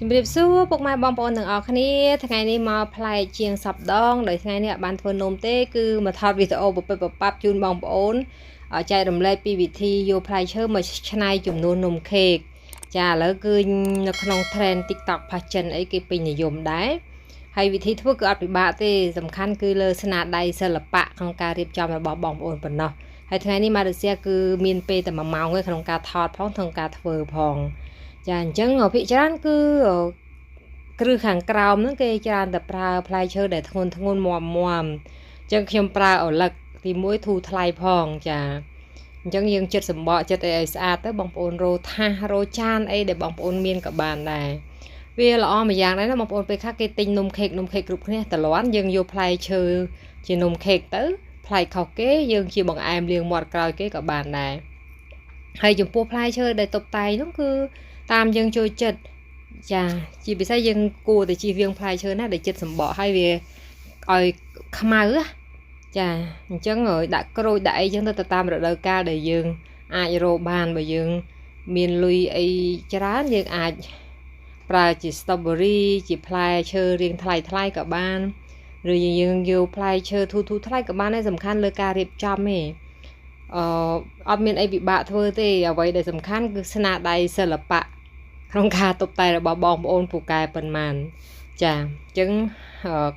ជំរាបសួរពុកម៉ែបងប្អូនទាំងអស់គ្នាថ្ងៃនេះមកផ្លែជាងសប្ដងដោយថ្ងៃនេះបានធ្វើនំទេគឺមកថតវីដេអូប្រប៉ាប់ជូនបងប្អូនចែករំលែកពីវិធីយកផ្លែឈើមកច្នៃចំនួននំខេកចាឥឡូវគឺនៅក្នុង trend TikTok ផាសចិនអីគេពេញនិយមដែរហើយវិធីធ្វើគឺអត់ពិបាកទេសំខាន់គឺលើស្នាដៃសិល្បៈក្នុងការរៀបចំរបស់បងប្អូនប៉ុណ្ណោះហើយថ្ងៃនេះម៉ាឡេស៊ីគឺមានពេលតែ1ម៉ោងទេក្នុងការថតផងក្នុងការធ្វើផងចាអញ្ចឹងភាគច្រើនគឺគ្រឹះខាងក្រោមហ្នឹងគេច្រើនតែប្រើផ្លែឈើដែលធ្ងន់មាំអញ្ចឹងខ្ញុំប្រើឪឡឹកទី1ធូរថ្លៃផងចាអញ្ចឹងយើងចិត្តសម្បកចិត្តអីស្អាតទៅបងប្អូនរោថាសរោចានអីដែលបងប្អូនមានក៏បានដែរវាល្អមួយយ៉ាងដែរណាបងប្អូនពេលខ្លះគេទិញនំខេកគ្រប់គ្នាតលាន់យើងយកផ្លែឈើជានំខេកទៅផ្លែខុសគេយើងជាបង្អែមលាងមាត់ក្រោយគេក៏បានដែរហើយចំពោះផ្លែឈើដែលតុបតែងនោះគឺតាមយើងចូលចិត្តចាជាពិសេសយើងគួរតែជៀសវាងផ្លែឈើណាដែលចិត្តសម្បកហើយវាឲ្យខ្មៅចាអញ្ចឹងដាក់ក្រូចដាក់អីចឹងទៅតាមរដូវកាលដែលយើងអាចរកបានបើយើងមានលុយអីច្រើនយើងអាចប្រើជា strawberry ជាផ្លែឈើរាងថ្លៃក៏បានឬយើងយកផ្លែឈើធូរថ្លៃក៏បានដែរសំខាន់លើការរៀបចំទេអត់មានអីពិបាកធ្វើទេអ្វីដែលសំខាន់គឺស្នាដៃសិល្បៈក្នុងការតុបតែងរបស់បងប្អូនពូកែប៉ុន្មានចាអញ្ចឹង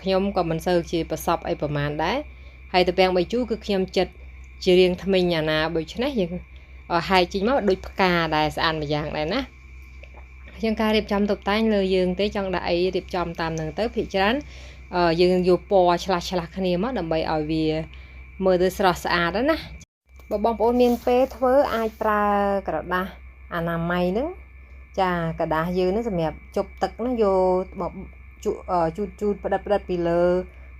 ខ្ញុំក៏មិនសូវជាប្រសពអីប្រហែលដែរហើយទៅពាំងបាយជូរគឺខ្ញុំចិត្តជារៀងថ្មិញអាណាដូច្នេះយើងហែកចេញមកដូចផ្កាដែរស្អាតម្យ៉ាងដែរណាជាងការរៀបចំតុបតែងលើយើងទេចង់ដាក់អីរៀបចំតាមនឹងទៅភាគច្រើនយើងយកពណ៌ឆ្លាស់គ្នាមកដើម្បីឲ្យវាមើលទៅស្រស់ស្អាតណាបើបងប្អូនមានពេលធ្វើអាចប្រើក្រដាសអនាម័យហ្នឹងចាក្រដាសយើងហ្នឹងសម្រាប់ជប់ទឹកណាយកមកជូតផ្ដិតពីលើ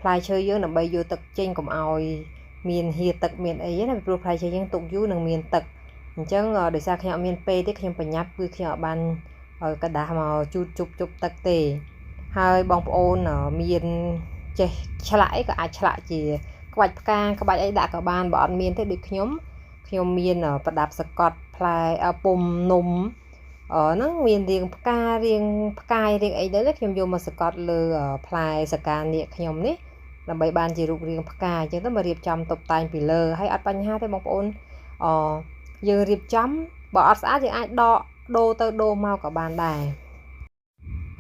ផ្លែឈើយើងដើម្បីយកទឹកចេញកុំឲ្យមានហៀទឹកមានអីណាព្រោះផ្លែឈើយើងទុកយូរនឹងមានទឹកអញ្ចឹងដោយសារខ្ញុំអត់មានពេលទេខ្ញុំប្រញាប់គឺខ្ញុំអត់បានក្រដាសមកជូតជប់ទឹកទេហើយបងប្អូនមានចេះឆ្លាក់អីក៏អាចឆ្លាក់ជាក្បាច់ផ្កាក្បាច់អីដាក់ក៏បានបើអត់មានទេដូចខ្ញុំមានប្រដាប់សកត់ផ្លែពុំនំហ្នឹងមានរាងផ្ការាងផ្កាយរាងអីទៅខ្ញុំយកមកសកត់លើផ្លែសកានាគខ្ញុំនេះដើម្បីបានជារូបរាងផ្កាអញ្ចឹងទៅមករៀបចំតុបតែងពីលើហើយអត់បញ្ហាទេបងប្អូនយើងរៀបចំបើអត់ស្អាតយើងអាចដកដូរទៅដូរមកក៏បានដែរ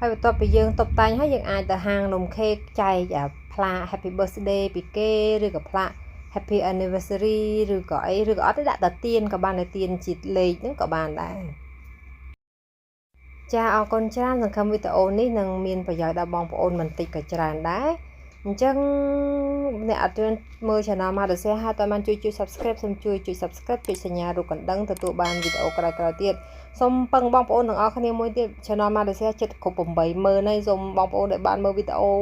ហើយបន្ទាប់ពីយើងតុបតែងហើយយើងអាចទៅហាងនំខេកចែកផ្លាក Happy Birthday ពីគេឬក៏ផ្លាក Happy Anniversary ឬក៏អីឬក៏អត់ទេដាក់តែទៀនក៏បានតែទៀនជាលេខហ្នឹងក៏បានដែរចាអរគុណច្រើនសង្ឃឹមវីដេអូនេះនឹងមានប្រយោជន៍ដល់បងប្អូនមិនតិចក៏ច្រើនដែរអញ្ចឹងអ្នកអត់ទាន់មើល Channel ម៉ាឡេស៊ីហើយតើបានជួយ Subscribe សូមជួយ Subscribe ចុចសញ្ញារូបកណ្ដឹងទទួលបានវីដេអូក្រោយៗទៀតសូមពឹងបងប្អូនទាំងអស់គ្នាមួយទៀត Channel ម៉ាឡេស៊ីចិត្តគ្រប់ 80000 ហើយសូមបងប្អូនដែលបានមើលវីដេអូ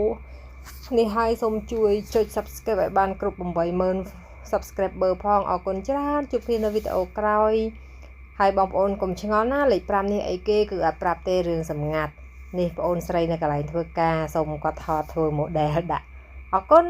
នេះហើយសូមជួយចុច Subscribe ឲ្យបានគ្រប់ 80000 Subscriber ផងអរគុណច្រើនជួបគ្នានៅវីដេអូក្រោយហើយបងប្អូនកុំឆ្ងល់ណាលេខ5នេះអីគេគឺអត់ប្រាប់ទេរឿងសម្ងាត់នេះបងអូនស្រីនៅកន្លែងធ្វើការសូមគាត់ថតធ្វើ model ដាក់អរគុណ